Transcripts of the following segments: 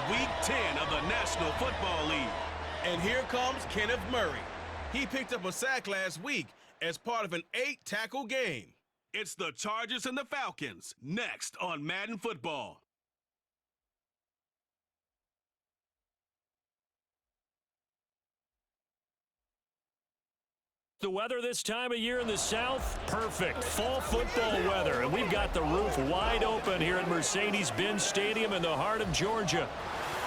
Week 10 of the National Football League. And here comes Kenneth Murray. He picked up a sack last week as part of an 8-tackle game. It's the Chargers and the Falcons, next on Madden Football. The weather this time of year in the South, perfect. Fall football weather, and we've got the roof wide open here at Mercedes-Benz Stadium in the heart of Georgia.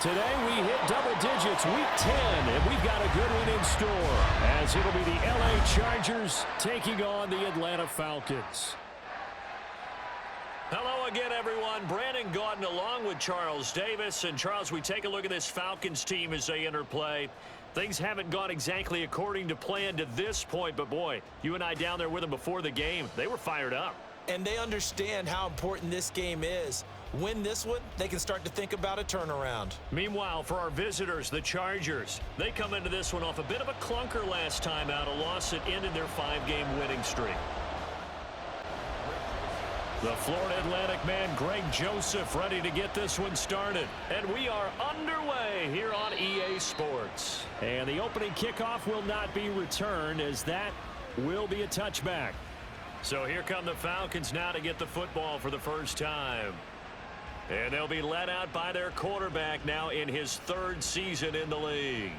Today we hit double digits, Week 10, and we've got a good one in store, as it'll be the LA Chargers taking on the Atlanta Falcons. Hello again, everyone. Brandon Gaudin along with Charles Davis. And, Charles, we take a look at this Falcons team as they enter play. Things haven't gone exactly according to plan to this point, but, boy, you and I down there with them before the game, they were fired up. And they understand how important this game is. Win this one, they can start to think about a turnaround. Meanwhile, for our visitors, the Chargers, they come into this one off a bit of a clunker last time out, a loss that ended their 5-game winning streak. The Florida Atlantic man, Greg Joseph, ready to get this one started. And we are underway here on EA Sports. And the opening kickoff will not be returned, as that will be a touchback. So here come the Falcons now to get the football for the first time. And they'll be led out by their quarterback now in his 3rd season in the league.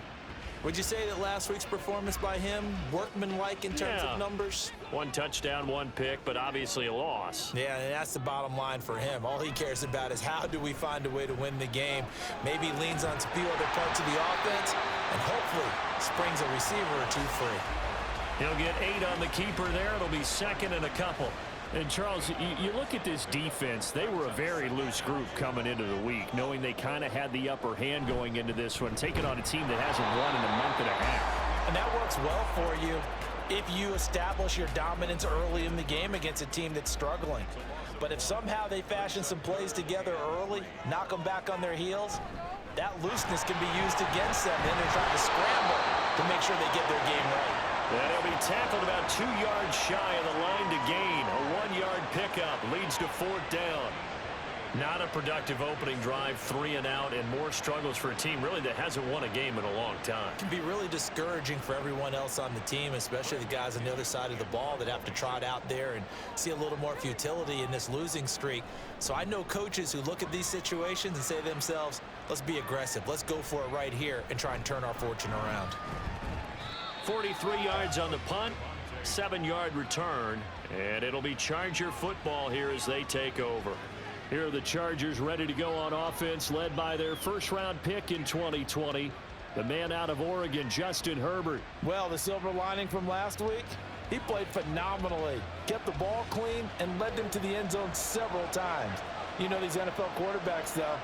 Would you say that last week's performance by him, workmanlike in terms of numbers? 1 touchdown, 1 pick, but obviously a loss. Yeah, and that's the bottom line for him. All he cares about is how do we find a way to win the game. Maybe leans on a few other parts of the offense, and hopefully springs a receiver or 2 free. He'll get 8 on the keeper there. It'll be 2nd and a couple. And, Charles, you look at this defense, they were a very loose group coming into the week, knowing they kind of had the upper hand going into this one, taking on a team that hasn't won in a month and a half. And that works well for you if you establish your dominance early in the game against a team that's struggling. But if somehow they fashion some plays together early, knock them back on their heels, that looseness can be used against them. Then they're trying to scramble to make sure they get their game right. And he'll be tackled about 2 yards shy of the line to gain. A 1-yard pickup leads to 4th down. Not a productive opening drive, 3 and out, and more struggles for a team really that hasn't won a game in a long time. It can be really discouraging for everyone else on the team, especially the guys on the other side of the ball that have to trot out there and see a little more futility in this losing streak. So I know coaches who look at these situations and say to themselves, let's be aggressive. Let's go for it right here and try and turn our fortune around. 43 yards on the punt, 7-yard return, and it'll be Charger football here as they take over. Here are the Chargers ready to go on offense, led by their 1st-round pick in 2020, the man out of Oregon, Justin Herbert. Well, the silver lining from last week, he played phenomenally, kept the ball clean, and led them to the end zone several times. You know these NFL quarterbacks, though,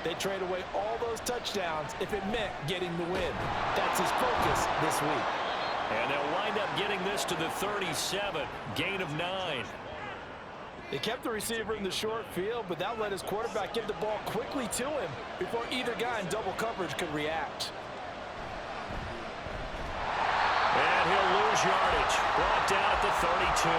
they trade away all those touchdowns if it meant getting the win. That's his focus this week. And they'll wind up getting this to the 37, gain of 9. They kept the receiver in the short field, but that let his quarterback get the ball quickly to him before either guy in double coverage could react. And he'll lose yardage, brought down at the 32.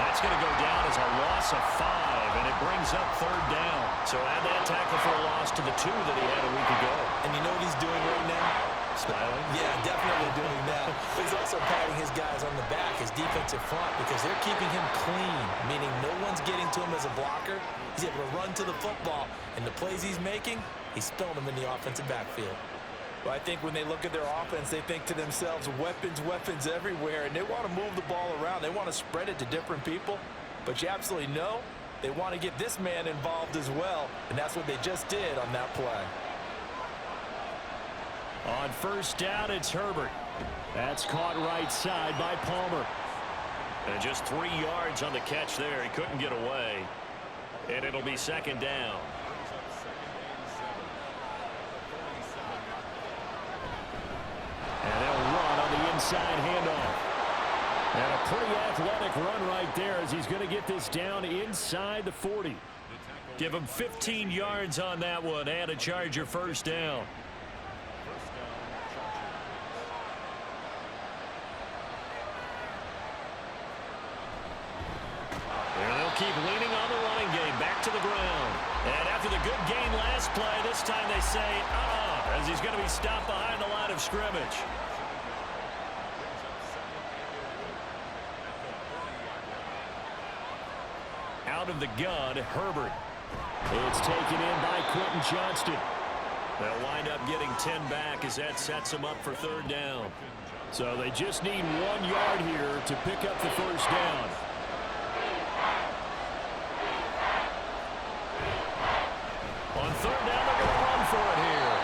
That's going to go down as a loss of 5, and it brings up 3rd down. So add that tackle for a loss to the 2 that he had a week ago. And you know what he's doing right now? Smiling? Yeah, definitely doing that. But he's also patting his guys on the back, his defensive front, because they're keeping him clean, meaning no one's getting to him as a blocker. He's able to run to the football, and the plays he's making, he's spilling them in the offensive backfield. Well, I think when they look at their offense, they think to themselves, weapons, weapons everywhere, and they want to move the ball around. They want to spread it to different people, but you absolutely know they want to get this man involved as well, and that's what they just did on that play. On 1st down, it's Herbert. That's caught right side by Palmer. And just 3 yards on the catch there. He couldn't get away. And it'll be 2nd down. And they'll run on the inside handoff. And a pretty athletic run right there as he's going to get this down inside the 40. Give him 15 yards on that one and a Charger 1st down. they'll keep leaning on the running game. Back to the ground. And after the good gain last play, this time they say, as he's going to be stopped behind the line of scrimmage. Out of the gun, Herbert. It's taken in by Quentin Johnston. They'll wind up getting 10 back as that sets them up for third down. So they just need 1 yard here to pick up the first down. On third down, they're going to run for it here.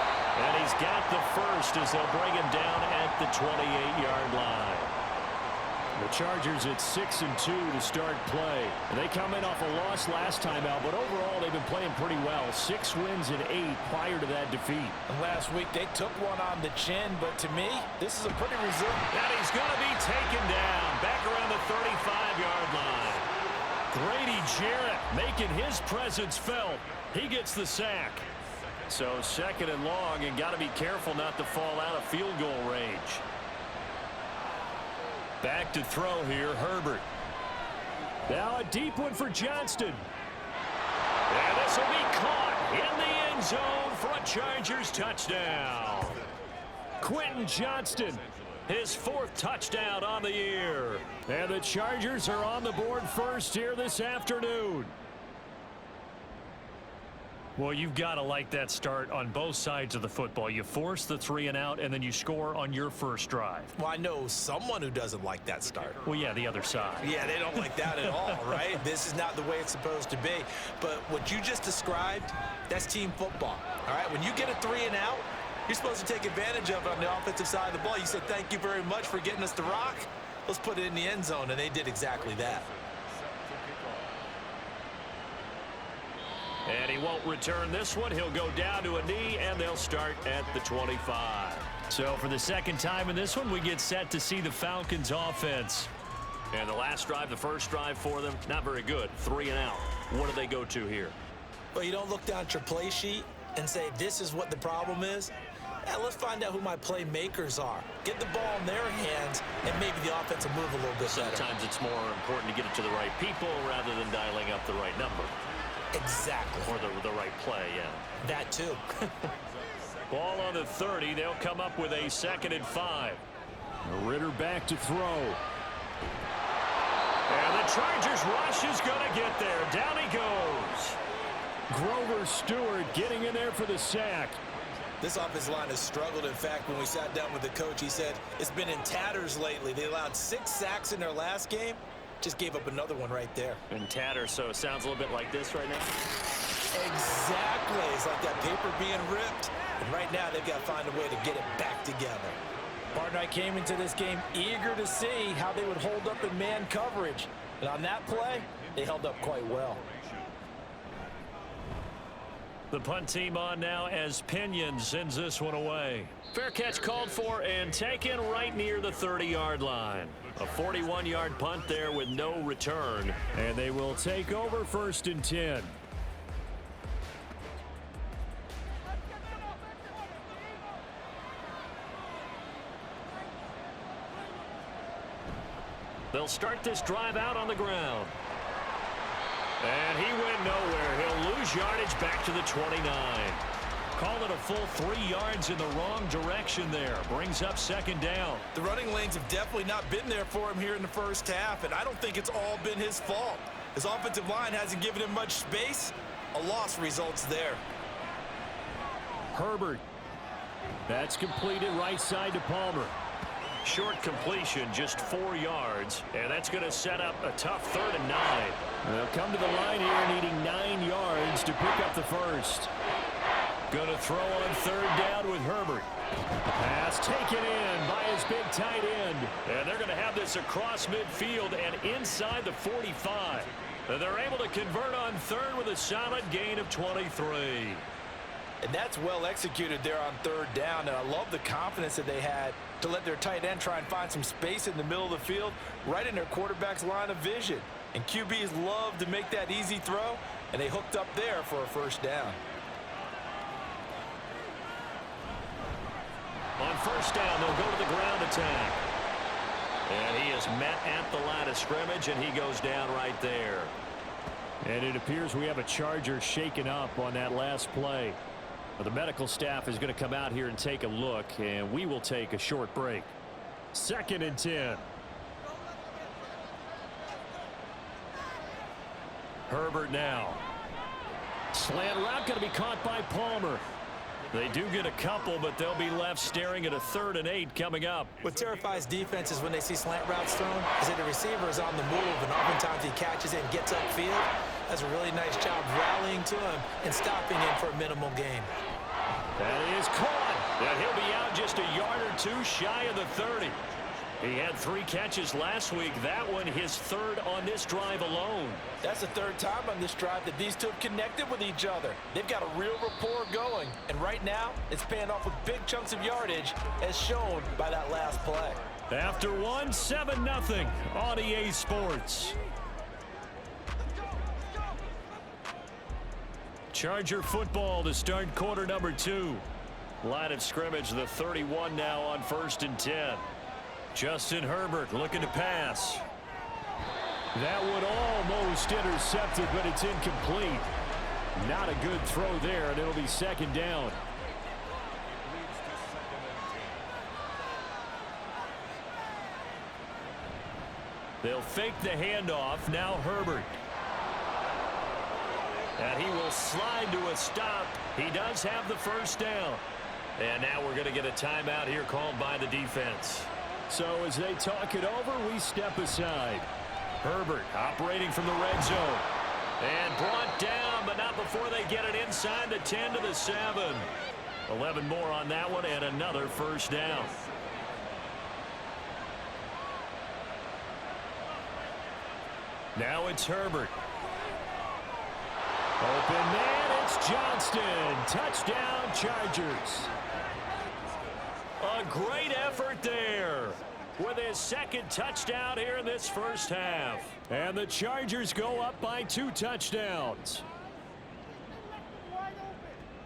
And he's got the first as they'll bring him down at the 28-yard line. The Chargers at 6-2 to start play. And they come in off a loss last time out, but overall they've been playing pretty well. 6 wins and 8 prior to that defeat. And last week they took one on the chin, but to me, this is a pretty resilient. And he's going to be taken down back around the 35-yard line. Grady Jarrett making his presence felt. He gets the sack. So 2nd and long, and got to be careful not to fall out of field goal range. Back to throw here, Herbert. Now a deep one for Johnston. And this will be caught in the end zone for a Chargers touchdown. Quentin Johnston, his 4th touchdown on the year. And the Chargers are on the board first here this afternoon. Well, you've got to like that start on both sides of the football. You force the 3 and out, and then you score on your first drive. Well, I know someone who doesn't like that start. Well, yeah, the other side. Yeah, they don't like that at all, right? This is not the way it's supposed to be. But what you just described, that's team football, all right? When you get a 3 and out, you're supposed to take advantage of it on the offensive side of the ball. You said, thank you very much for getting us the rock. Let's put it in the end zone, and they did exactly that. And he won't return this one. He'll go down to a knee, and they'll start at the 25. So for the second time in this one, we get set to see the Falcons offense. And the last drive, the first drive for them, not very good. 3 and out. What do they go to here? Well, you don't look down at your play sheet and say, this is what the problem is. Let's find out who my playmakers are. Get the ball in their hands, and maybe the offense will move a little bit better. Sometimes it's more important to get it to the right people rather than dialing up the right number. Exactly. Or the right play, yeah. That too. Ball on the 30. They'll come up with a 2nd and 5. Ritter back to throw. And the Chargers rush is going to get there. Down he goes. Grover Stewart getting in there for the sack. This offensive line has struggled. In fact, when we sat down with the coach, he said it's been in tatters lately. They allowed 6 sacks in their last game. Just gave up another one right there. In tatters, so it sounds a little bit like this right now. Exactly. It's like that paper being ripped. And right now, they've got to find a way to get it back together. Partner, I came into this game eager to see how they would hold up in man coverage. And on that play, they held up quite well. The punt team on now as Pinion sends this one away. Fair catch called for and taken right near the 30-yard line. A 41-yard punt there with no return. And they will take over 1st and 10. They'll start this drive out on the ground. And he went nowhere. He'll lose yardage back to the 29. Call it a full 3 yards in the wrong direction there. Brings up 2nd down. The running lanes have definitely not been there for him here in the first half, and I don't think it's all been his fault. His offensive line hasn't given him much space. A loss results there. Herbert. That's completed right side to Palmer. Short completion, just 4 yards, and that's going to set up a tough 3rd and 9. They'll come to the line here needing 9 yards to pick up the first. Going to throw on 3rd down with Herbert. Pass taken in by his big tight end. And they're going to have this across midfield and inside the 45. And they're able to convert on 3rd with a solid gain of 23. And that's well executed there on 3rd down. And I love the confidence that they had to let their tight end try and find some space in the middle of the field, right in their quarterback's line of vision. And QBs love to make that easy throw, and they hooked up there for a 1st down. On 1st down, they'll go to the ground attack. And he is met at the line of scrimmage, and he goes down right there. And it appears we have a Charger shaken up on that last play. The medical staff is going to come out here and take a look, and we will take a short break. 2nd and 10. Herbert now. Slant route going to be caught by Palmer. They do get a couple, but they'll be left staring at a 3rd and 8 coming up. What terrifies defenses when they see slant routes thrown is that the receiver is on the move, and oftentimes he catches it and gets upfield. Does a really nice job rallying to him and stopping him for a minimal gain. That is caught. And he'll be out just a yard or two shy of the 30. He had 3 catches last week. That one his 3rd on this drive alone. That's the 3rd time on this drive that these two have connected with each other. They've got a real rapport going. And right now, it's paying off with big chunks of yardage, as shown by that last play. After 1, 7-0 on EA Sports. Charger football to start quarter number 2. Line of scrimmage, the 31 now on 1st and 10. Justin Herbert looking to pass. That one almost intercepted, but it's incomplete. Not a good throw there, and it'll be 2nd down. They'll fake the handoff. Now Herbert. And he will slide to a stop. He does have the 1st down. And now we're going to get a timeout here called by the defense. So as they talk it over, we step aside. Herbert operating from the red zone. And brought down, but not before they get it inside the 10 to the 7. 11 more on that one, and another 1st down. Now it's Herbert. Open man, it's Johnston. Touchdown, Chargers. A great effort there with his 2nd touchdown here in this 1st half. And the Chargers go up by 2 touchdowns.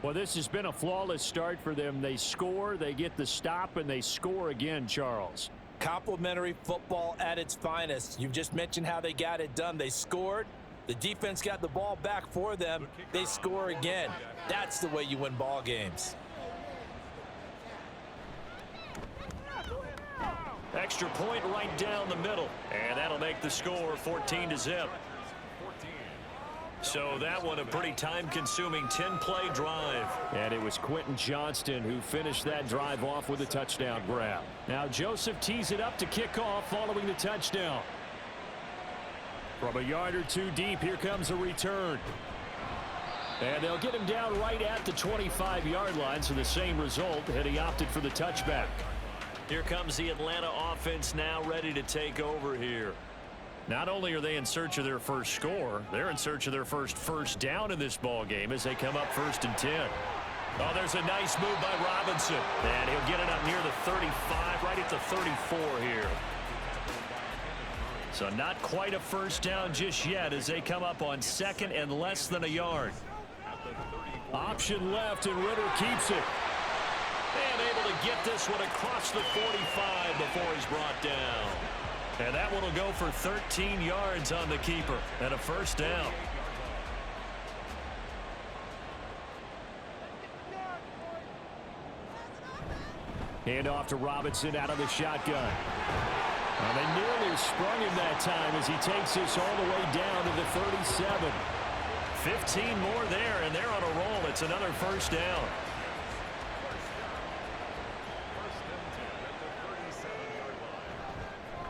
Well, this has been a flawless start for them. They score, they get the stop, and they score again, Charles. Complimentary football at its finest. You've just mentioned how they got it done. They scored. The defense got the ball back for them. They score again. That's the way you win ball games. Extra point right down the middle. And that'll make the score 14-0. So that one a pretty time-consuming 10-play drive. And it was Quentin Johnston who finished that drive off with a touchdown grab. Now Joseph tees it up to kick off following the touchdown. From a yard or 2 deep, here comes a return. And they'll get him down right at the 25-yard line, so the same result, and he opted for the touchback. Here comes the Atlanta offense now ready to take over here. Not only are they in search of their first score, they're in search of their first down in this ball game as they come up 1st and 10. Oh, there's a nice move by Robinson. And he'll get it up near the 35, right at the 34 here. So not quite a 1st down just yet as they come up on 2nd and less than a yard. Option left, and Ritter keeps it. And able to get this one across the 45 before he's brought down. And that one will go for 13 yards on the keeper and a 1st down. Hand off to Robinson out of the shotgun. And they nearly sprung him that time as he takes this all the way down to the 37. 15 more there, and they're on a roll. It's another 1st down.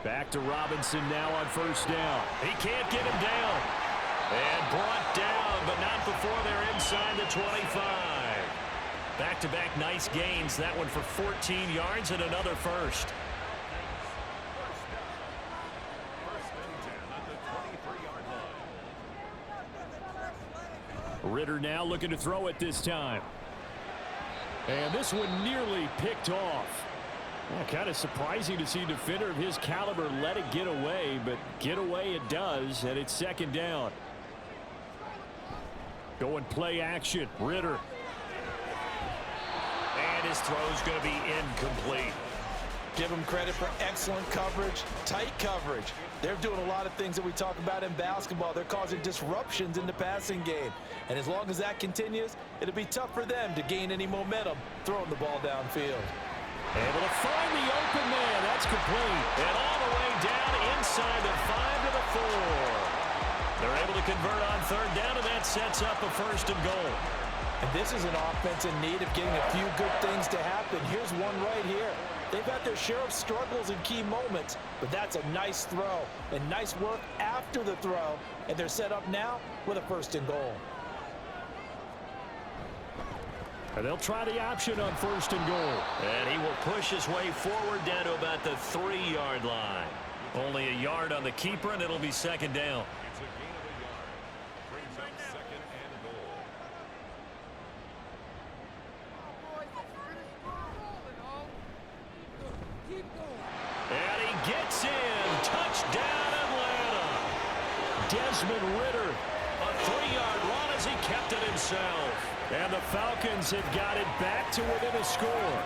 Back to Robinson now on 1st down. He can't get him down. And brought down, but not before they're inside the 25. Back-to-back nice gains. That one for 14 yards and another 1st. Ritter now looking to throw it this time. And this one nearly picked off. Well, kind of surprising to see a defender of his caliber let it get away, but get away it does, and it's 2nd down. Going play action, Ritter. And his throw's going to be incomplete. Give him credit for excellent coverage, tight coverage. They're doing a lot of things that we talk about in basketball. They're causing disruptions in the passing game. And as long as that continues, it'll be tough for them to gain any momentum throwing the ball downfield. Able to find the open man. That's complete. And all the way down inside the 5 to the 4. They're able to convert on third down, and that sets up a 1st and goal. And this is an offense in need of getting a few good things to happen. Here's one right here. They've had their share of struggles in key moments, but that's a nice throw and nice work after the throw, and they're set up now with a 1st and goal. And they'll try the option on 1st and goal. And he will push his way forward down to about the 3-yard line. Only a yard on the keeper, and it'll be 2nd down. And he gets in. Touchdown, Atlanta. Desmond Ridder, a 3-yard run as he kept it himself. And the Falcons have got it back to within a score.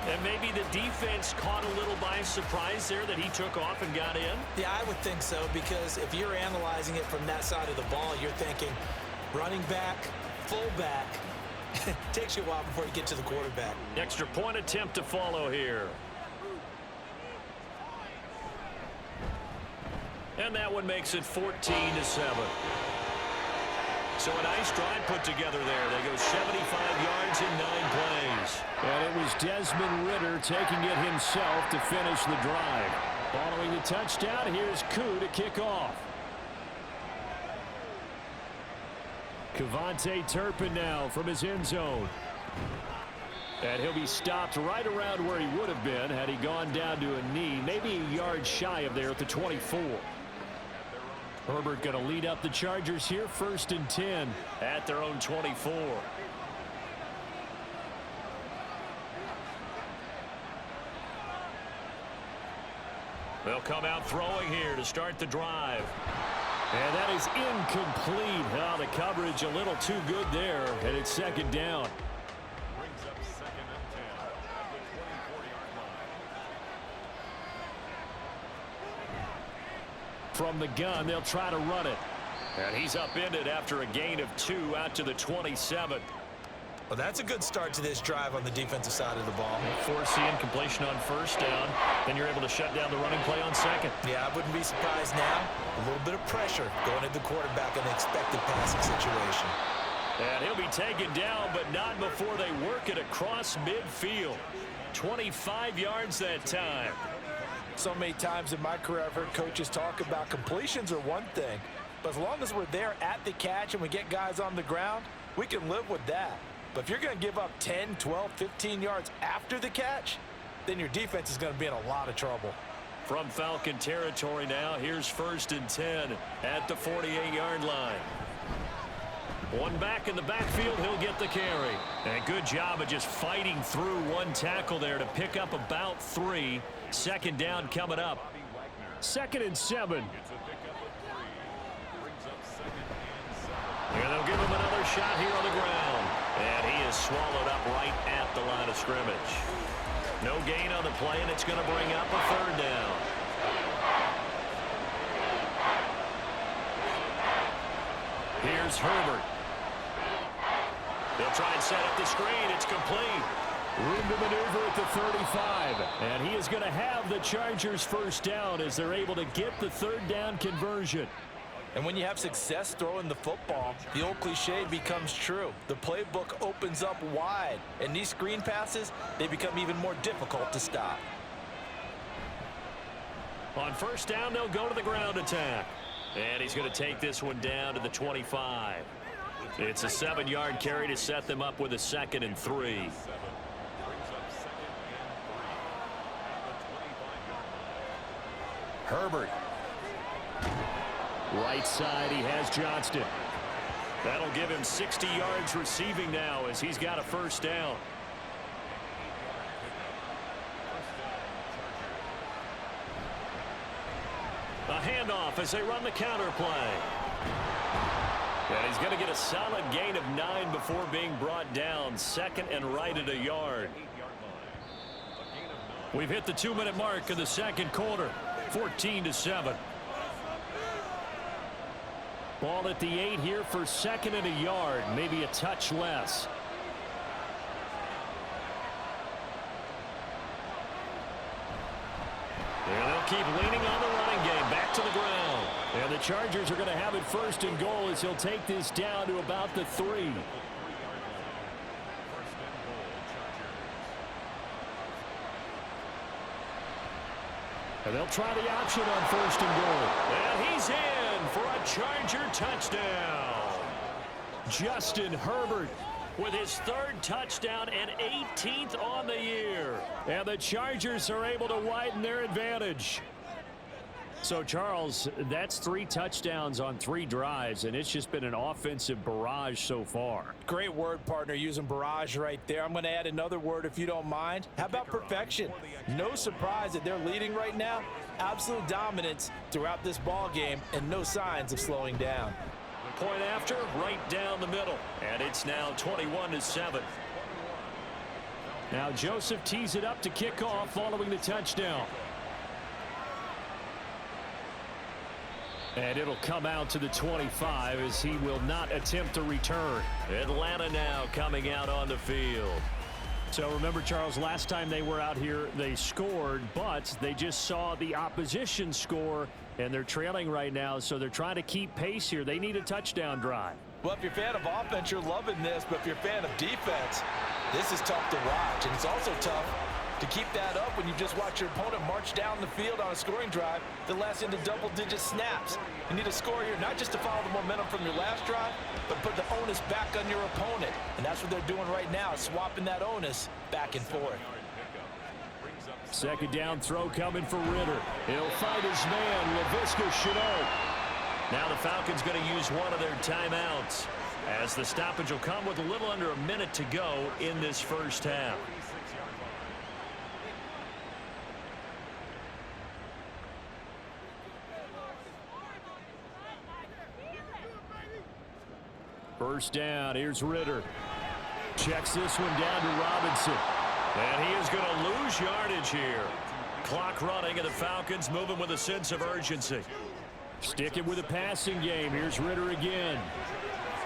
And maybe the defense caught a little by surprise there that he took off and got in. Yeah, I would think so, because if you're analyzing it from that side of the ball, you're thinking running back, fullback. Takes you a while before you get to the quarterback. Extra point attempt to follow here. And that one makes it 14-7. So a nice drive put together there. They go 75 yards in 9 plays. And it was Desmond Ridder taking it himself to finish the drive. Following the touchdown, here's Koo to kick off. Kevontae Turpin now from his end zone. And he'll be stopped right around where he would have been had he gone down to a knee, maybe a yard shy of there at the 24. Herbert going to lead up the Chargers here, 1st and 10 at their own 24. They'll come out throwing here to start the drive. And that is incomplete. Oh, the coverage a little too good there, and it's 2nd down. Brings up 2nd and 10 at the 24-yard line. From the gun, they'll try to run it. And he's upended after a gain of 2 out to the 27. Well, that's a good start to this drive on the defensive side of the ball. Force the incompletion on 1st down. Then you're able to shut down the running play on 2nd. Yeah, I wouldn't be surprised now. A little bit of pressure going into the quarterback in an expected passing situation. And he'll be taken down, but not before they work it across midfield. 25 yards that time. So many times in my career I've heard coaches talk about completions are one thing, but as long as we're there at the catch and we get guys on the ground, we can live with that. But if you're going to give up 10, 12, 15 yards after the catch, then your defense is going to be in a lot of trouble. From Falcon territory now, here's 1st and 10 at the 48-yard line. One back in the backfield, he'll get the carry. And good job of just fighting through one tackle there to pick up about 3. 2nd down coming up. 2nd and 7. And they'll give him another shot here on the ground. And he is swallowed up right at the line of scrimmage. No gain on the play, and it's going to bring up a 3rd down. Here's Herbert. They'll try and set up the screen. It's complete. Room to maneuver at the 35. And he is going to have the Chargers 1st down as they're able to get the 3rd down conversion. And when you have success throwing the football, the old cliche becomes true. The playbook opens up wide, and these screen passes, they become even more difficult to stop. On 1st down, they'll go to the ground attack. And he's going to take this one down to the 25. It's a 7-yard carry to set them up with a 2nd and 3. Herbert. Right side, he has Johnston. That'll give him 60 yards receiving now as he's got a 1st down. A handoff as they run the counter play. And he's going to get a solid gain of 9 before being brought down. 2nd and right at a yard. We've hit the 2-minute mark of the 2nd quarter. 14-7. Ball at the 8 here for 2nd and a yard, maybe a touch less. And they'll keep leaning on the running game. Back to the ground. And the Chargers are going to have it 1st and goal as he'll take this down to about the 3. And they'll try the option on 1st and goal. And he's in for a Charger touchdown. Justin Herbert with his 3rd touchdown and 18th on the year. And the Chargers are able to widen their advantage. So, Charles, that's 3 touchdowns on 3 drives, and it's just been an offensive barrage so far. Great word, partner, using barrage right there. I'm going to add another word if you don't mind. How about perfection? No surprise that they're leading right now. Absolute dominance throughout this ball game and no signs of slowing down. Point after, right down the middle. And it's now 21-7. Now Joseph tees it up to kick off following the touchdown. And it'll come out to the 25 as he will not attempt to return. Atlanta now coming out on the field. So remember, Charles, last time they were out here, they scored, but they just saw the opposition score, and they're trailing right now, so they're trying to keep pace here. They need a touchdown drive. Well, if you're a fan of offense, you're loving this, but if you're a fan of defense, this is tough to watch, and it's also tough to keep that up when you just watch your opponent march down the field on a scoring drive that lasts into double-digit snaps. You need a score here, not just to follow the momentum from your last drive, but put the onus back on your opponent. And that's what they're doing right now, swapping that onus back and forth. 2nd down throw coming for Ritter. He'll find his man, Laviska Shenault. Now the Falcons going to use one of their timeouts, as the stoppage will come with a little under a minute to go in this 1st half. First down, here's Ritter. Checks this one down to Robinson. And he is going to lose yardage here. Clock running, and the Falcons moving with a sense of urgency. Sticking with the passing game. Here's Ritter again.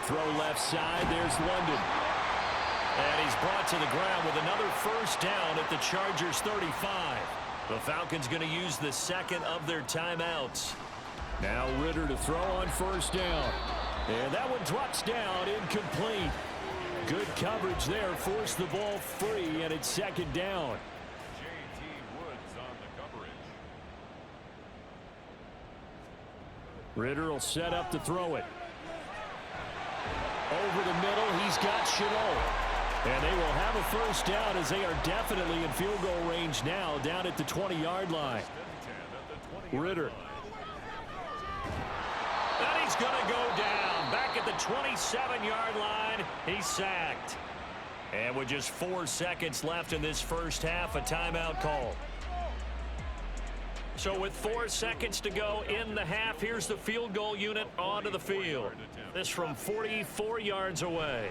Throw left side, there's London. And he's brought to the ground with another 1st down at the Chargers 35. The Falcons going to use the 2nd of their timeouts. Now Ritter to throw on 1st down. And that one drops down, incomplete. Good coverage there, forced the ball free, and it's 2nd down. J.T. Woods on the coverage. Ritter will set up to throw it. Over the middle, he's got Shenault. And they will have a 1st down as they are definitely in field goal range now, down at the 20-yard line. Ritter. And he's going to go down. Back at the 27-yard line, he's sacked. And with just 4 seconds left in this 1st half, a timeout call. So with 4 seconds to go in the half, here's the field goal unit onto the field. This from 44 yards away.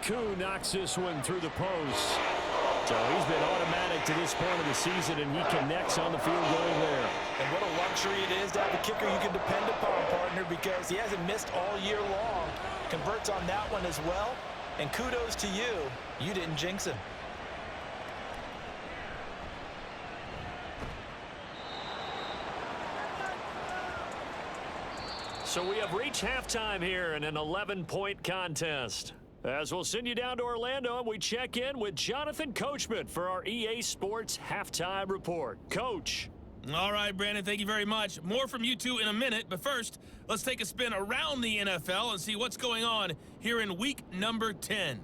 Koo knocks this one through the post. So he's been automatic to this point of the season, and he connects on the field goal there. And what a luxury it is to have a kicker you can depend upon, partner, because he hasn't missed all year long. Converts on that one as well. And kudos to you. You didn't jinx him. So we have reached halftime here in an 11-point contest. As we'll send you down to Orlando, and we check in with Jonathan Coachman for our EA Sports Halftime Report. Coach. All right, Brandon, thank you very much. More from you two in a minute, but first, let's take a spin around the NFL and see what's going on here in week number 10.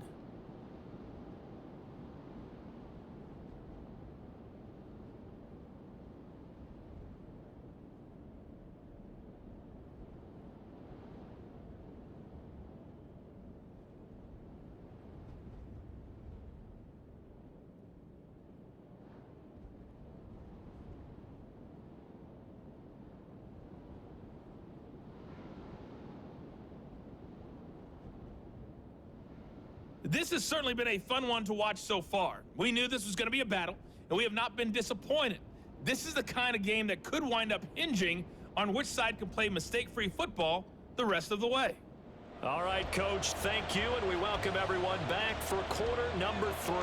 This has certainly been a fun one to watch so far. We knew this was going to be a battle, and we have not been disappointed. this is the kind of game that could wind up hinging on which side can play mistake-free football the rest of the way. All right, Coach, thank you, and we welcome everyone back for quarter number 3.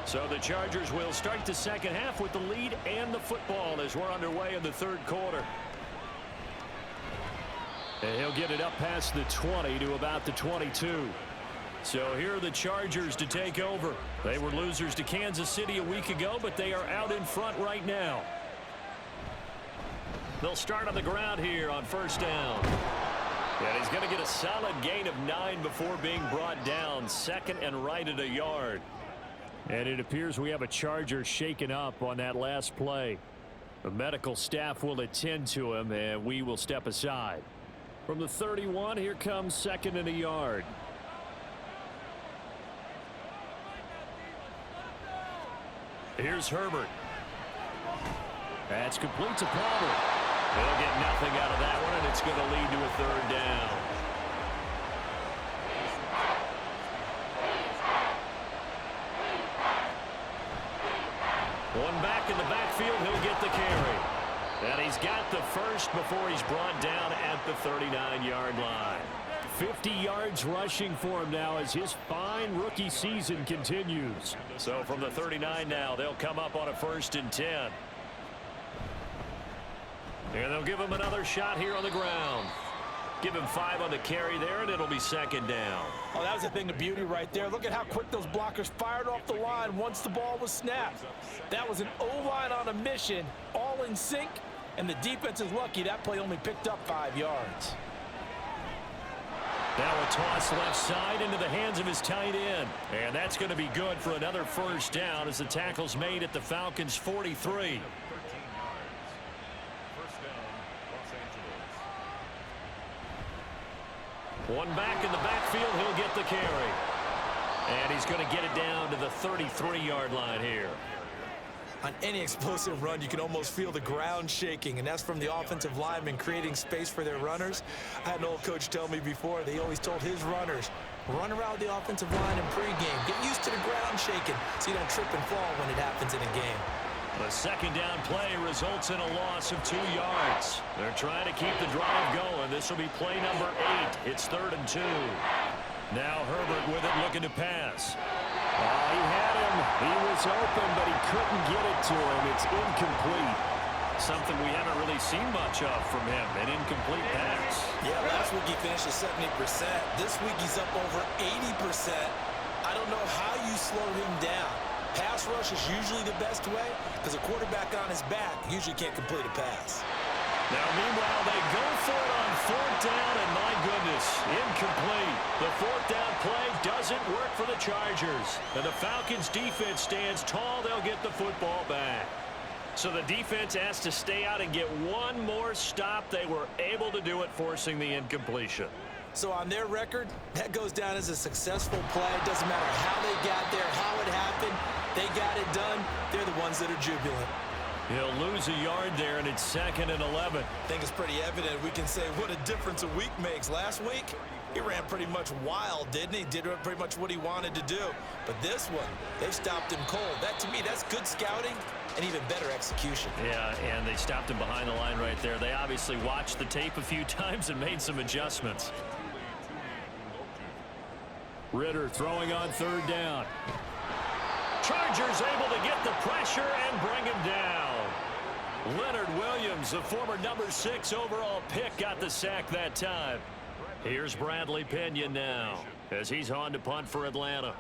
So the Chargers will start the second half with the lead and the football as we're underway in the third quarter. And he'll get it up past the 20 to about the 22. So here are the Chargers to take over. They were losers to Kansas City a week ago, but they are out in front right now. They'll start on the ground here on first down. And he's going to get a solid gain of 9 before being brought down. Second and right at a yard. And it appears we have a Charger shaken up on that last play. The medical staff will attend to him, and we will step aside. From the 31, here comes second and a yard. Here's Herbert. That's complete to Palmer. They'll get nothing out of that one, and it's going to lead to a third down. One back in the backfield, he'll get the carry. And he's got the first before he's brought down at the 39-yard line. 50 yards rushing for him now as his fine rookie season continues. So from the 39 now, they'll come up on a 1st and 10. And they'll give him another shot here on the ground. Give him 5 on the carry there, and it'll be second down. Oh, that was a thing of beauty right there. Look at how quick those blockers fired off the line once the ball was snapped. That was an O-line on a mission, all in sync, and the defense is lucky that play only picked up 5 yards. Now a toss left side into the hands of his tight end. And that's going to be good for another first down as the tackle's made at the Falcons' 43. One back in the backfield, he'll get the carry. And he's going to get it down to the 33-yard line here. On any explosive run, you can almost feel the ground shaking, and that's from the offensive linemen creating space for their runners. I had an old coach tell me before, they always told his runners, run around the offensive line in pregame. Get used to the ground shaking so you don't trip and fall when it happens in a game. The second down play results in a loss of 2 yards. They're trying to keep the drive going. This will be play number 8. It's 3rd and 2. Now Herbert with it, looking to pass. He had him. He was open, but he couldn't get it to him. It's incomplete. Something we haven't really seen much of from him, an incomplete pass. Yeah, last week he finished at 70%. This week he's up over 80%. I don't know how you slow him down. Pass rush is usually the best way because a quarterback on his back usually can't complete a pass. Now, meanwhile, they go for it on 4th down, and my goodness, incomplete. The 4th down play doesn't work for the Chargers. And the Falcons' defense stands tall. They'll get the football back. So the defense has to stay out and get one more stop. They were able to do it, forcing the incompletion. So on their record, that goes down as a successful play. It doesn't matter how they got there, how it happened. They got it done. They're the ones that are jubilant. He'll lose a yard there, and it's 2nd and 11. I think it's pretty evident. We can say what a difference a week makes. Last week, he ran pretty much wild, didn't he? Did pretty much what he wanted to do. But this one, they stopped him cold. That, to me, that's good scouting and even better execution. Yeah, and they stopped him behind the line right there. They obviously watched the tape a few times and made some adjustments. Ritter throwing on 3rd down. Chargers able to get the pressure and bring him down. Leonard Williams, the former number 6 overall pick, got the sack that time. Here's Bradley Pinion now as he's on to punt for Atlanta.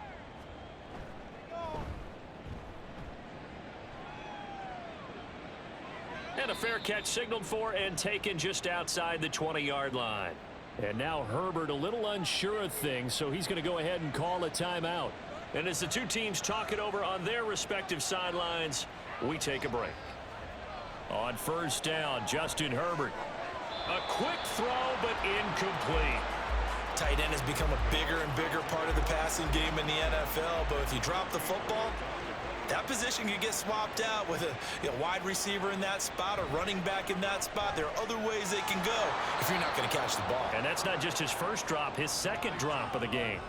And a fair catch signaled for and taken just outside the 20-yard line. And now Herbert a little unsure of things, so he's going to go ahead and call a timeout. And as the two teams talk it over on their respective sidelines, we take a break. On 1st down, Justin Herbert. A quick throw, but incomplete. Tight end has become a bigger and bigger part of the passing game in the NFL, but if you drop the football, that position can get swapped out with a wide receiver in that spot, a running back in that spot. There are other ways they can go if you're not going to catch the ball. And that's not just his first drop, his second drop of the game.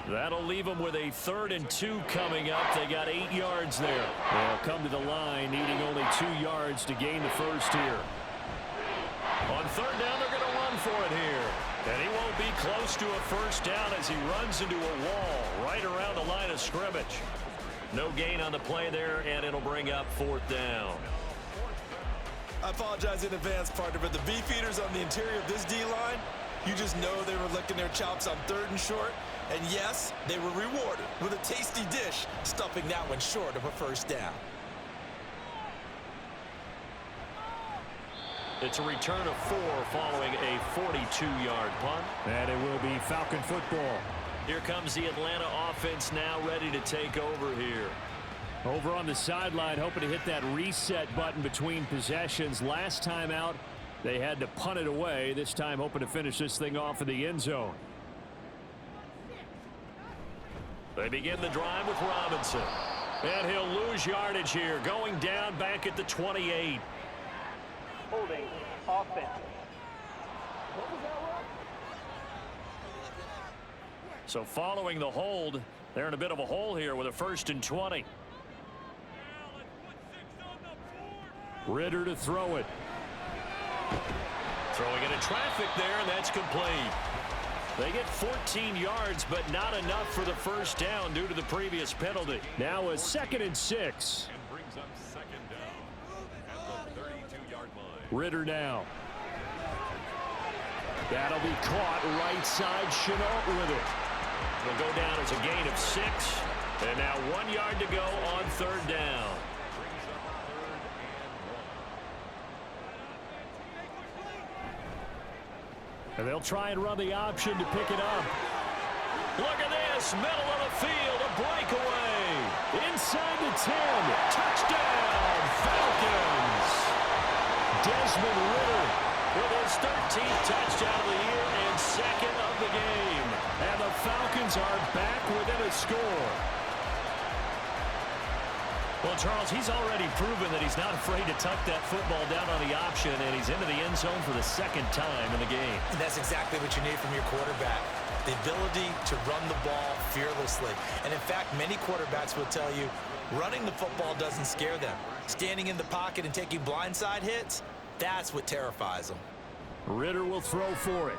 That'll leave them with a 3rd and 2 coming up. They got 8 yards there. They'll come to the line needing only 2 yards to gain the first here. On 3rd down, they're going to run for it here. And he won't be close to a first down as he runs into a wall right around the line of scrimmage. No gain on the play there, and it'll bring up 4th down. I apologize in advance, partner, but the beefeaters on the interior of this D-line, you just know they were licking their chops on 3rd and short. And yes, they were rewarded with a tasty dish, stuffing that one short of a first down. It's a return of 4 following a 42-yard punt. And it will be Falcon football. Here comes the Atlanta offense now ready to take over here. Over on the sideline, hoping to hit that reset button between possessions. Last time out, they had to punt it away. This time, hoping to finish this thing off in the end zone. They begin the drive with Robinson. And he'll lose yardage here, going down back at the 28. Holding offense. So following the hold, they're in a bit of a hole here with a 1st and 20. Ritter to throw it. Throwing into traffic there, and that's complete. They get 14 yards, but not enough for the first down due to the previous penalty. Now a 2nd and 6. And brings up 2nd down at the 32-yard line. Ritter now. That'll be caught right side. Chenault with it. It'll go down as a gain of 6. And now 1 yard to go on 3rd down. And they'll try and run the option to pick it up. Look at this, middle of the field, a breakaway. Inside the 10. Touchdown, Falcons. Desmond Ritter With his 13th touchdown of the year and 2nd of the game. And the Falcons are back within a score. Well, Charles, he's already proven that he's not afraid to tuck that football down on the option, and he's into the end zone for the 2nd time in the game. And that's exactly what you need from your quarterback. The ability to run the ball fearlessly. And in fact, many quarterbacks will tell you running the football doesn't scare them. Standing in the pocket and taking blindside hits, that's what terrifies them. Ritter will throw for it.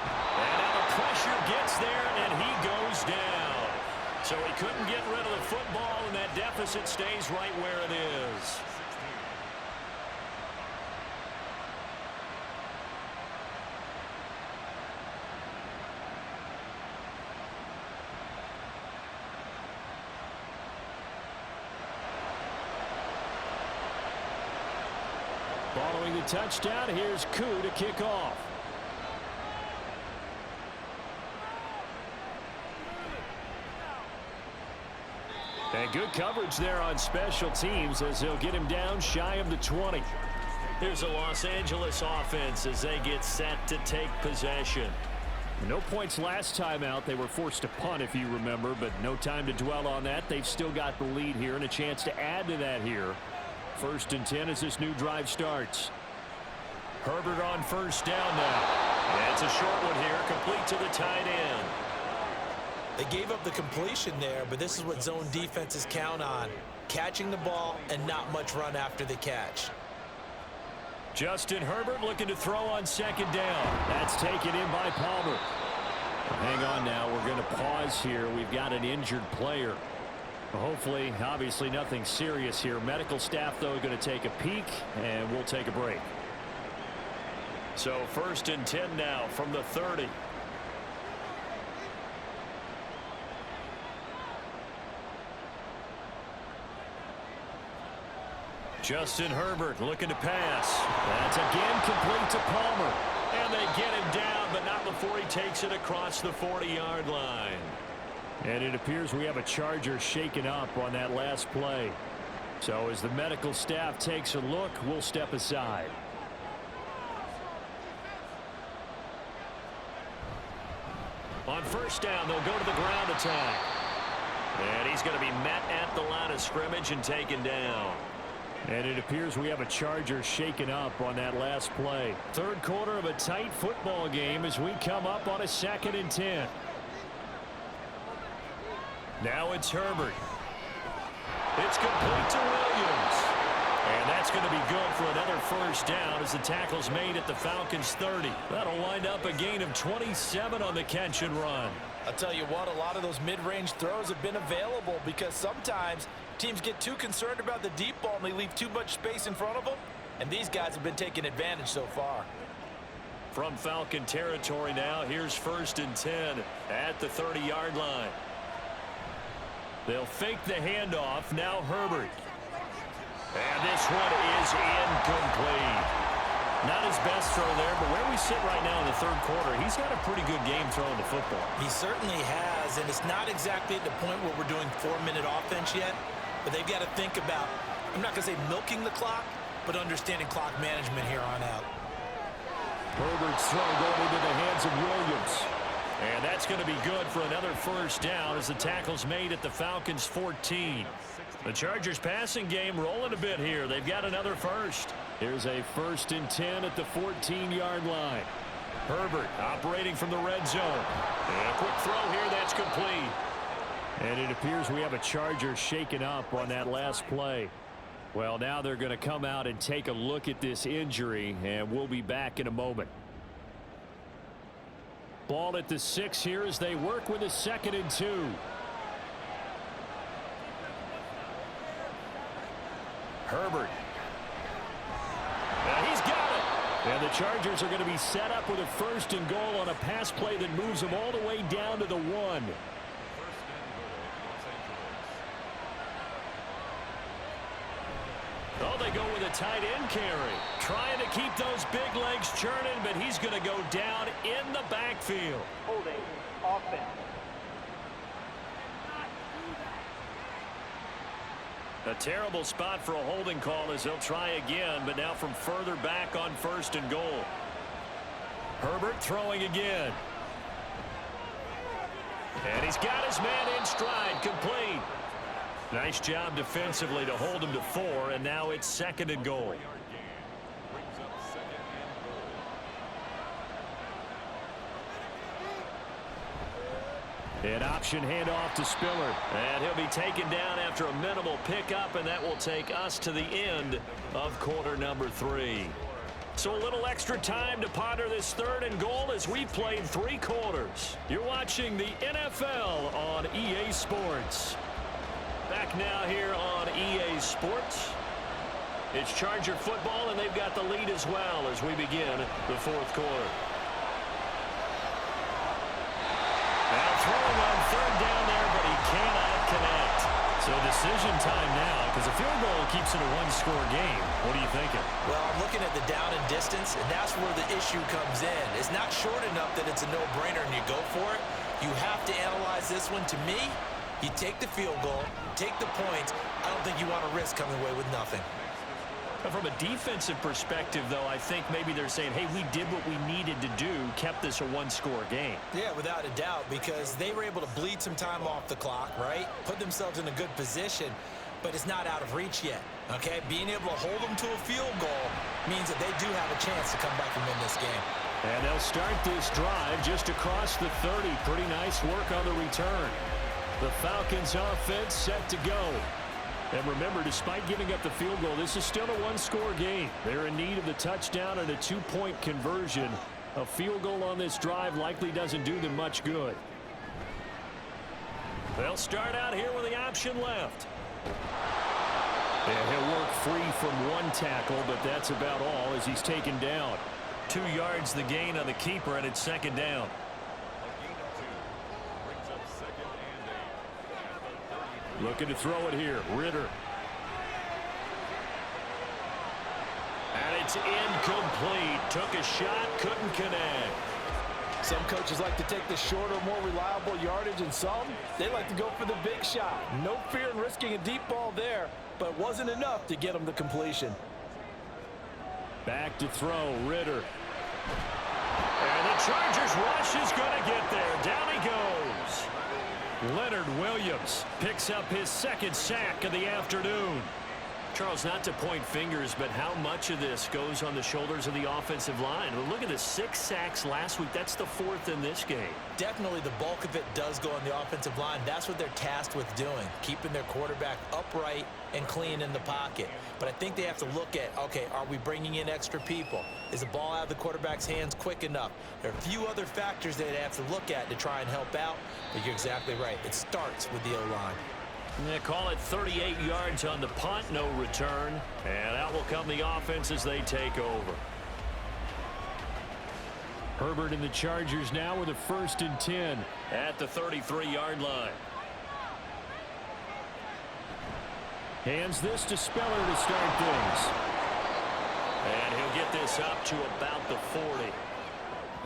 And now the pressure gets there, and he goes down. So he couldn't get rid of the football, and that deficit stays right where it is. Following the touchdown, here's Koo to kick off. And good coverage there on special teams as they'll get him down shy of the 20. Here's a Los Angeles offense as they get set to take possession. No points last time out. They were forced to punt, if you remember, but no time to dwell on that. They've still got the lead here and a chance to add to that here. 1st and 10 as this new drive starts. Herbert on 1st down now. And it's a short one here, complete to the tight end. They gave up the completion there, but this is what zone defenses count on. Catching the ball and not much run after the catch. Justin Herbert looking to throw on 2nd down. That's taken in by Palmer. Hang on now. We're going to pause here. We've got an injured player. Hopefully, obviously nothing serious here. Medical staff, though, going to take a peek, and we'll take a break. So 1st and 10 now from the 30. Justin Herbert looking to pass. That's again complete to Palmer. And they get him down, but not before he takes it across the 40-yard line. And it appears we have a Charger shaken up on that last play. So as the medical staff takes a look, we'll step aside. On 1st down, they'll go to the ground attack. And he's going to be met at the line of scrimmage and taken down. And it appears we have a Charger shaken up on that last play. Third quarter of a tight football game as we come up on a 2nd and 10. Now it's Herbert. It's complete to Williams. And that's going to be good for another first down as the tackle's made at the Falcons' 30. That'll wind up a gain of 27 on the catch and run. I'll tell you what, a lot of those mid-range throws have been available because sometimes teams get too concerned about the deep ball and they leave too much space in front of them. And these guys have been taking advantage so far. From Falcon territory now, here's 1st and 10 at the 30-yard line. They'll fake the handoff. Now Herbert. And this one is incomplete. Not his best throw there, but where we sit right now in the third quarter, he's got a pretty good game throwing the football. He certainly has, and it's not exactly at the point where we're doing 4-minute offense yet, but they've got to think about, I'm not going to say milking the clock, but understanding clock management here on out. Herbert's throw going into the hands of Williams. And that's going to be good for another first down as the tackle's made at the Falcons' 14. The Chargers passing game rolling a bit here. They've got another first. Here's a 1st and 10 at the 14-yard line. Herbert operating from the red zone. And a quick throw here. That's complete. And it appears we have a Charger shaken up on that last play. Well, now they're going to come out and take a look at this injury, and we'll be back in a moment. Ball at the 6 here as they work with a 2nd and 2. Herbert. And he's got it. And the Chargers are going to be set up with a 1st and goal on a pass play that moves them all the way down to the 1. Oh, they go with a tight end carry. Trying to keep those big legs churning, but he's going to go down in the backfield. Holding. Offense. A terrible spot for a holding call as they'll try again, but now from further back on 1st and goal. Herbert throwing again. And he's got his man in stride, complete. Nice job defensively to hold him to 4, and now it's 2nd and goal. An option handoff to Spiller. And he'll be taken down after a minimal pickup, and that will take us to the end of quarter number 3. So a little extra time to ponder this 3rd and goal as we played 3 quarters. You're watching the NFL on EA Sports. Back now here on EA Sports. It's Charger football, and they've got the lead as well as we begin the 4th quarter. Now throwing on 3rd down there, but he cannot connect. So decision time now, because a field goal keeps it a 1-score game. What are you thinking? Well, I'm looking at the down and distance, and that's where the issue comes in. It's not short enough that it's a no-brainer and you go for it. You have to analyze this one. To me, you take the field goal, take the points. I don't think you want to risk coming away with nothing. From a defensive perspective, though, I think maybe they're saying, hey, we did what we needed to do, kept this a 1-score game. Yeah, without a doubt, because they were able to bleed some time off the clock, right? Put themselves in a good position, but it's not out of reach yet, okay? Being able to hold them to a field goal means that they do have a chance to come back and win this game. And they'll start this drive just across the 30. Pretty nice work on the return. The Falcons offense set to go. And remember, despite giving up the field goal, this is still a 1-score game. They're in need of the touchdown and a 2-point conversion. A field goal on this drive likely doesn't do them much good. They'll start out here with the option left. And he'll work free from 1 tackle, but that's about all as he's taken down. 2 yards the gain on the keeper, and it's 2nd down. Looking to throw it here. Ritter. And it's incomplete. Took a shot, couldn't connect. Some coaches like to take the shorter, more reliable yardage, and some, they like to go for the big shot. No fear in risking a deep ball there, but it wasn't enough to get them the completion. Back to throw, Ritter. And the Chargers rush is going to get there. Down he goes. Leonard Williams picks up his 2nd sack of the afternoon. Charles, not to point fingers, but how much of this goes on the shoulders of the offensive line? Well, look at the 6 sacks last week. That's the 4th in this game. Definitely the bulk of it does go on the offensive line. That's what they're tasked with doing, keeping their quarterback upright and clean in the pocket. But I think they have to look at, okay, are we bringing in extra people? Is the ball out of the quarterback's hands quick enough? There are a few other factors that they have to look at to try and help out, but you're exactly right. It starts with the O-line. They call it 38 yards on the punt, no return. And out will come the offense as they take over. Herbert and the Chargers now with a 1st and 10. At the 33-yard line. Hands this to Spiller to start things. And he'll get this up to about the 40.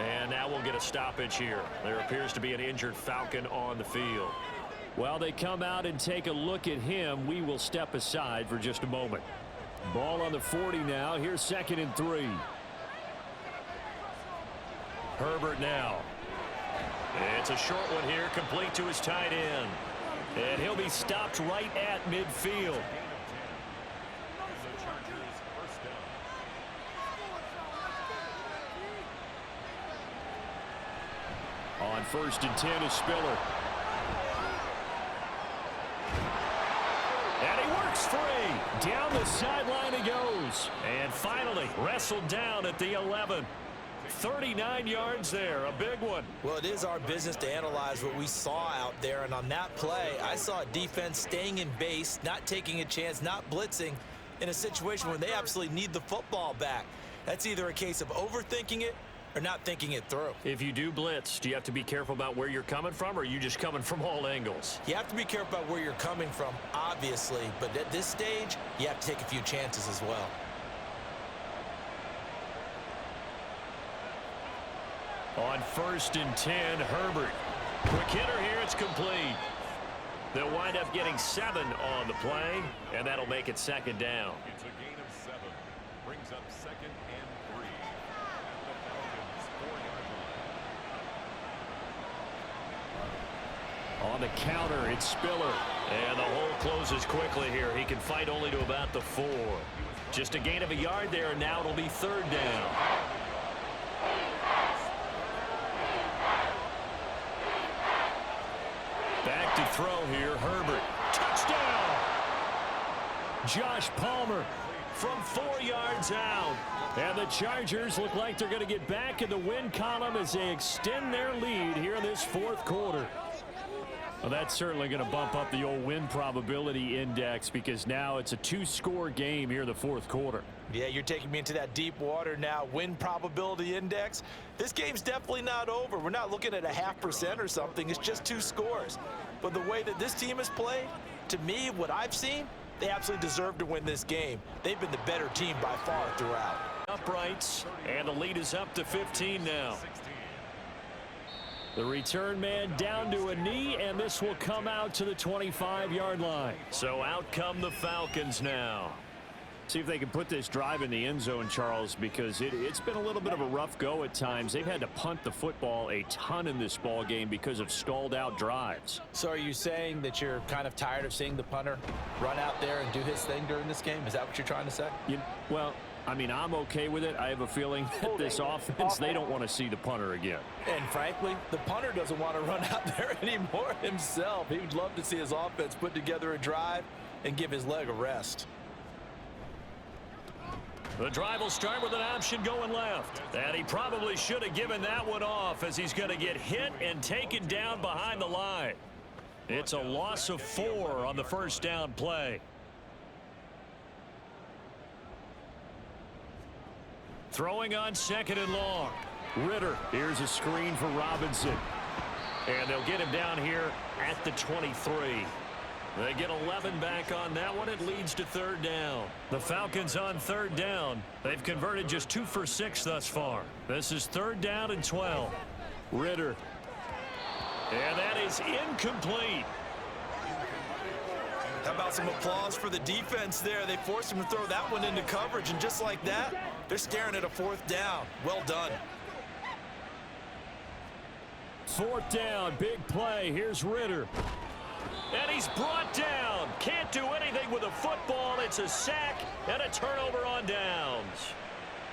And now we'll get a stoppage here. There appears to be an injured Falcon on the field. While they come out and take a look at him, we will step aside for just a moment. Ball on the 40 now. Here's 2nd and 3. Herbert now. It's a short one here, complete to his tight end. And he'll be stopped right at midfield. On 1st and 10 is Spiller. And he works free. Down the sideline he goes. And finally wrestled down at the 11. 39 yards there, a big one. Well, it is our business to analyze what we saw out there, and on that play, I saw a defense staying in base, not taking a chance, not blitzing in a situation where they absolutely need the football back. That's either a case of overthinking it or not thinking it through. If you do blitz, do you have to be careful about where you're coming from, or are you just coming from all angles? You have to be careful about where you're coming from, obviously, but at this stage, you have to take a few chances as well. On 1st and 10, Herbert. Quick hitter here, it's complete. They'll wind up getting 7 on the play, and that'll make it 2nd down. It's a gain of 7. Brings up 2nd and 3. The Falcons 4-yard line. On the counter, it's Spiller. And the hole closes quickly here. He can fight only to about the 4. Just a gain of a yard there, and now it'll be 3rd down. Back to throw here, Herbert. Touchdown! Josh Palmer From 4 yards out. And the Chargers look like they're going to get back in the win column as they extend their lead here in this 4th quarter. Well, that's certainly going to bump up the old win probability index because now it's a 2-score game here in the 4th quarter. Yeah, you're taking me into that deep water now. Win probability index. This game's definitely not over. We're not looking at a 0.5% or something. It's just 2 scores. But the way that this team has played, to me, what I've seen, they absolutely deserve to win this game. They've been the better team by far throughout. Uprights, and the lead is up to 15 now. The return man down to a knee, and this will come out to the 25-yard line. So out come the Falcons now. See if they can put this drive in the end zone, Charles, because it's been a little bit of a rough go at times. They've had to punt the football a ton in this ball game because of stalled out drives. So are you saying that you're kind of tired of seeing the punter run out there and do his thing during this game? Is that what you're trying to say? Well, I mean, I'm okay with it. I have a feeling that this offense, they don't want to see the punter again. And frankly, the punter doesn't want to run out there anymore himself. He would love to see his offense put together a drive and give his leg a rest. The drive will start with an option going left. And he probably should have given that one off as he's going to get hit and taken down behind the line. It's a loss of 4 on the 1st down play. Throwing on 2nd and long. Ritter, here's a screen for Robinson. And they'll get him down here at the 23. They get 11 back on that one. It leads to 3rd down. The Falcons on 3rd down. They've converted just 2 for 6 thus far. This is 3rd down and 12. Ritter. And that is incomplete. How about some applause for the defense there? They forced him to throw that one into coverage, and just like that, they're staring at a 4th down. Well done. 4th down, big play. Here's Ritter. And he's brought down. Can't do anything with a football. It's a sack and a turnover on downs.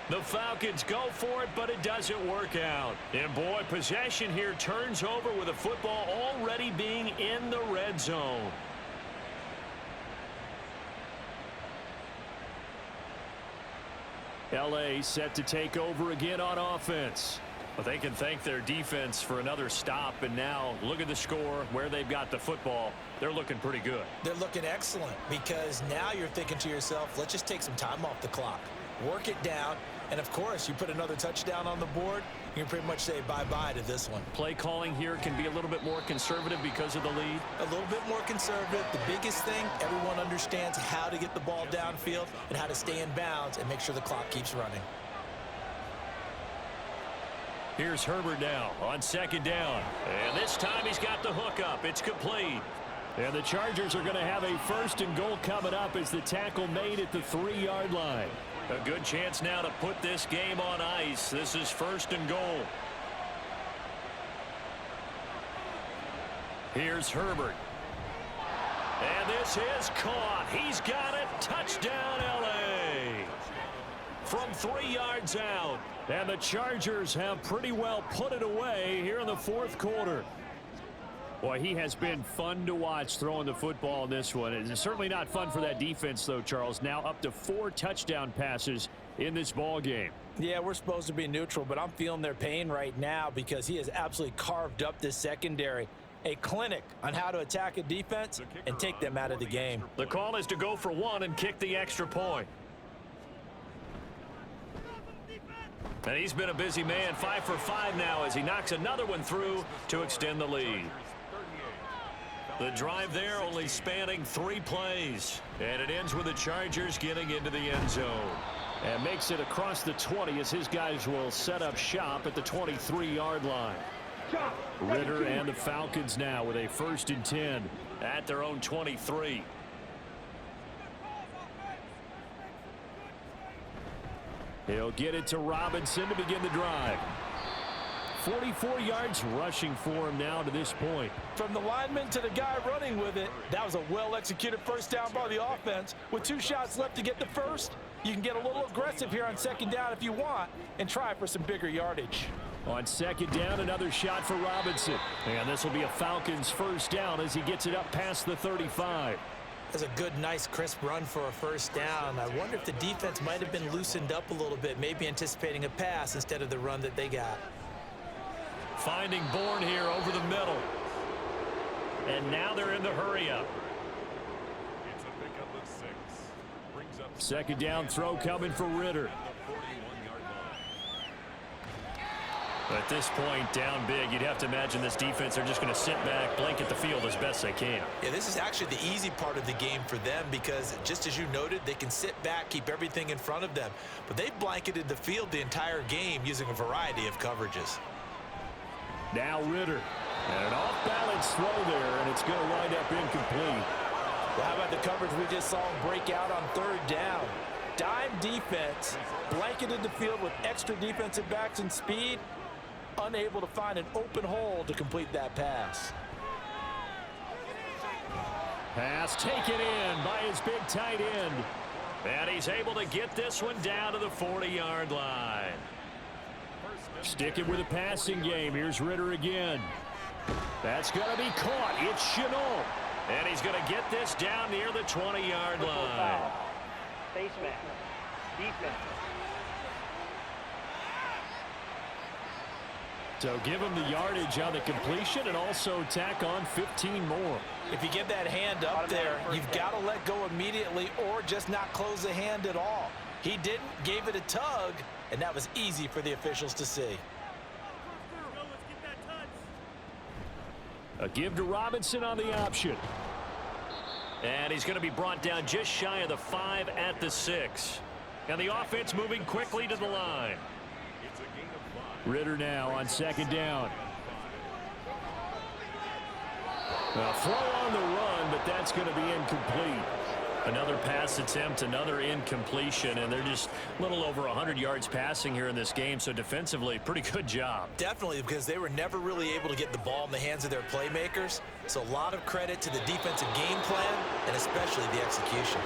The Falcons go for it, but it doesn't work out. And boy, possession here turns over with a football already being in the red zone. LA set to take over again on offense. But they can thank their defense for another stop, and now look at the score, where they've got the football. They're looking pretty good. They're looking excellent because now you're thinking to yourself, let's just take some time off the clock, work it down, and of course, you put another touchdown on the board, you can pretty much say bye-bye to this one. Play calling here can be a little bit more conservative because of the lead. A little bit more conservative. The biggest thing, everyone understands how to get the ball downfield and how to stay in bounds and make sure the clock keeps running. Here's Herbert now on second down. And this time he's got the hook up. It's complete. And the Chargers are going to have a 1st and goal coming up as the tackle made at the 3-yard line. A good chance now to put this game on ice. This is 1st and goal. Here's Herbert. And this is caught. He's got it. Touchdown, LA. From 3 yards out. And the Chargers have pretty well put it away here in the 4th quarter. Boy, he has been fun to watch throwing the football in this one. It's certainly not fun for that defense, though, Charles. Now up to 4 touchdown passes in this ball game. Yeah, we're supposed to be neutral, but I'm feeling their pain right now because he has absolutely carved up this secondary. A clinic on how to attack a defense and take them out of the game. The call is to go for 1 and kick the extra point. And he's been a busy man, 5 for 5 now as he knocks another one through to extend the lead. The drive there only spanning 3 plays. And it ends with the Chargers getting into the end zone. And makes it across the 20 as his guys will set up shop at the 23-yard line. Ritter and the Falcons now with a 1st and 10 at their own 23. He'll get it to Robinson to begin the drive. 44 yards rushing for him now to this point. From the lineman to the guy running with it, that was a well-executed 1st down by the offense. With 2 shots left to get the 1st, you can get a little aggressive here on 2nd down if you want and try for some bigger yardage. On 2nd down, another shot for Robinson. And this will be a Falcons 1st down as he gets it up past the 35. That's a good, nice, crisp run for a 1st down. I wonder if the defense might have been loosened up a little bit, maybe anticipating a pass instead of the run that they got. Finding Bourne here over the middle. And now they're in the hurry-up. It's a pickup of 6. Brings up 2nd down throw coming for Ritter. At this point, down big, you'd have to imagine this defense are just going to sit back, blanket the field as best they can. Yeah, this is actually the easy part of the game for them because, just as you noted, they can sit back, keep everything in front of them. But they've blanketed the field the entire game using a variety of coverages. Now Ritter. And an off-balance throw there, and it's going to wind up incomplete. Well, how about the coverage we just saw him break out on 3rd down? Dime defense, blanketed the field with extra defensive backs and speed, unable to find an open hole to complete that pass. Pass taken in by his big tight end. And he's able to get this one down to the 40-yard line. Sticking with the passing game. Here's Ritter again. That's going to be caught. It's Chenault. And he's going to get this down near the 20-yard line. Face mask. Defense. So give him the yardage on the completion and also tack on 15 more. If you give that hand up there, you've got to let go immediately or just not close the hand at all. He didn't, gave it a tug, and that was easy for the officials to see. A give to Robinson on the option. And he's going to be brought down just shy of the 5 at the 6. And the offense moving quickly to the line. Ritter now on 2nd down. A throw on the run, but that's going to be incomplete. Another pass attempt, another incompletion, and they're just a little over 100 yards passing here in this game, so defensively, pretty good job. Definitely, because they were never really able to get the ball in the hands of their playmakers. So a lot of credit to the defensive game plan and especially the execution.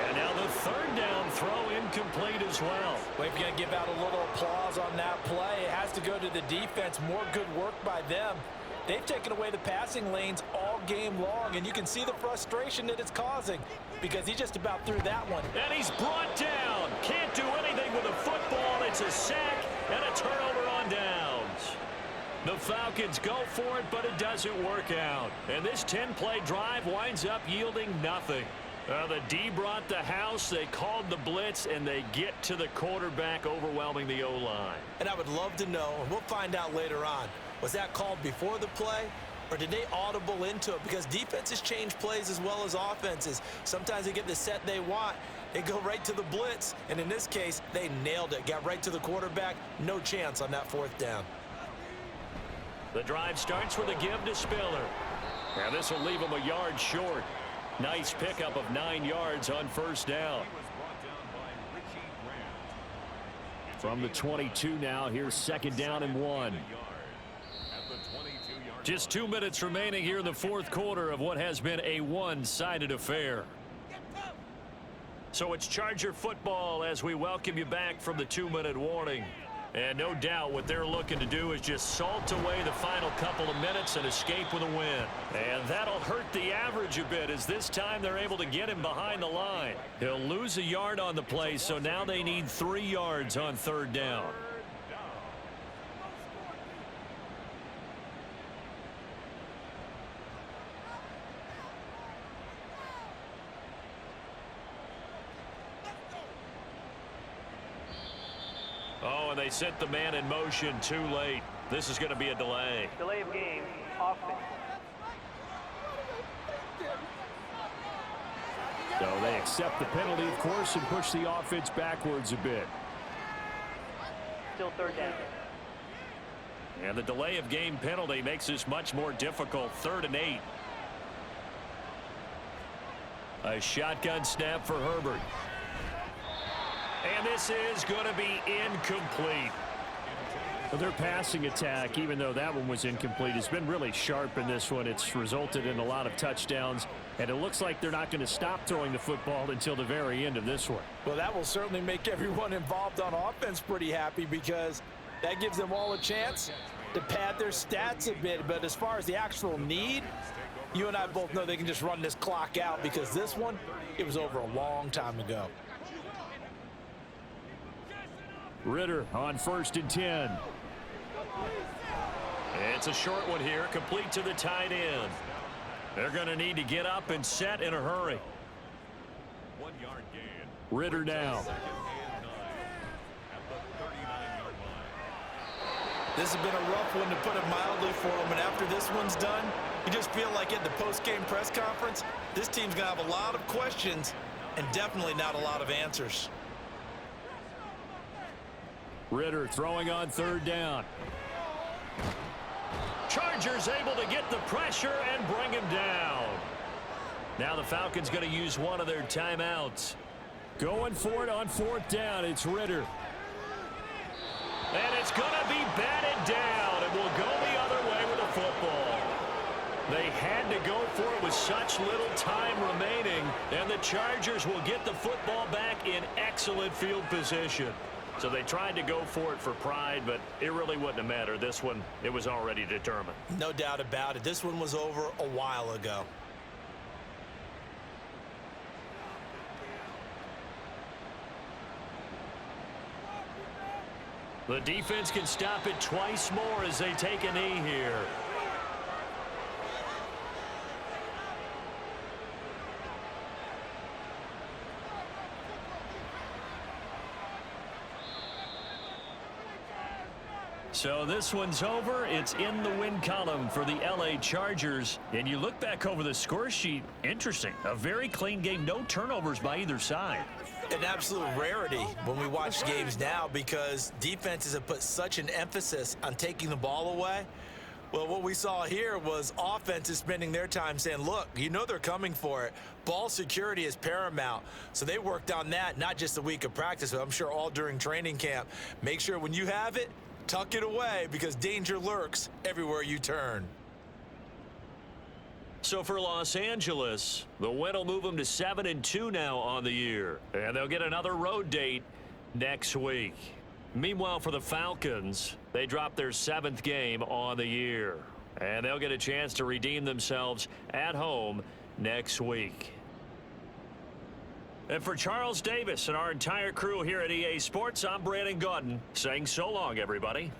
And now the third down throw incomplete as well. Well, if you're going to give out a little applause on that play, it has to go to the defense. More good work by them. They've taken away the passing lanes all game long, and you can see the frustration that it's causing because he just about threw that one. And he's brought down. Can't do anything with a football. It's a sack and a turnover on downs. The Falcons go for it, but it doesn't work out. And this 10-play drive winds up yielding nothing. The D brought the house. They called the blitz, and they get to the quarterback, overwhelming the O-line. And I would love to know, and we'll find out later on, was that called before the play, or did they audible into it? Because defenses change plays as well as offenses. Sometimes they get the set they want. They go right to the blitz, and in this case, they nailed it. Got right to the quarterback. No chance on that fourth down. The drive starts with a give to Spiller. Now this will leave him a yard short. Nice pickup of 9 yards on first down. From the 22 now, here's second down and 1. Just 2 minutes remaining here in the fourth quarter of what has been a one-sided affair. So it's Charger football as we welcome you back from the 2-minute warning. And no doubt what they're looking to do is just salt away the final couple of minutes and escape with a win. And that'll hurt the average a bit as this time they're able to get him behind the line. He'll lose a yard on the play, so now they need 3 yards on third down. Oh, and they sent the man in motion too late. This is going to be a delay. Delay of game, offense. So they accept the penalty, of course, and push the offense backwards a bit. Still third down. And the delay of game penalty makes this much more difficult. 3rd and 8. A shotgun snap for Herbert. And this is going to be incomplete. Well, their passing attack, even though that one was incomplete, has been really sharp in this one. It's resulted in a lot of touchdowns, and it looks like they're not going to stop throwing the football until the very end of this one. Well, that will certainly make everyone involved on offense pretty happy because that gives them all a chance to pad their stats a bit. But as far as the actual need, you and I both know they can just run this clock out because this one, it was over a long time ago. Ritter on 1st and 10. It's a short one here, complete to the tight end. They're going to need to get up and set in a hurry. 1 yard gain. Ritter now. Second and 9 at the 39-yard line. This has been a rough one, to put it mildly, for them. And after this one's done, you just feel like at the post-game press conference, this team's going to have a lot of questions and definitely not a lot of answers. Ritter throwing on 3rd down. Chargers able to get the pressure and bring him down. Now the Falcons going to use one of their timeouts. Going for it on 4th down. It's Ritter. And it's going to be batted down. It will go the other way with the football. They had to go for it with such little time remaining, and the Chargers will get the football back in excellent field position. So they tried to go for it for pride, but it really wouldn't have mattered. This one, it was already determined. No doubt about it. This one was over a while ago. The defense can stop it twice more as they take a knee here. So this one's over. It's in the win column for the LA Chargers. And you look back over the score sheet, interesting. A very clean game, no turnovers by either side. An absolute rarity when we watch games now because defenses have put such an emphasis on taking the ball away. Well, what we saw here was offenses spending their time saying, look, you know they're coming for it. Ball security is paramount. So they worked on that, not just a week of practice, but I'm sure all during training camp. Make sure when you have it, tuck it away because danger lurks everywhere you turn. So for Los Angeles, the win will move them to 7-2 now on the year. And they'll get another road date next week. Meanwhile, for the Falcons, they dropped their 7th game on the year. And they'll get a chance to redeem themselves at home next week. And for Charles Davis and our entire crew here at EA Sports, I'm Brandon Gaudin saying so long, everybody.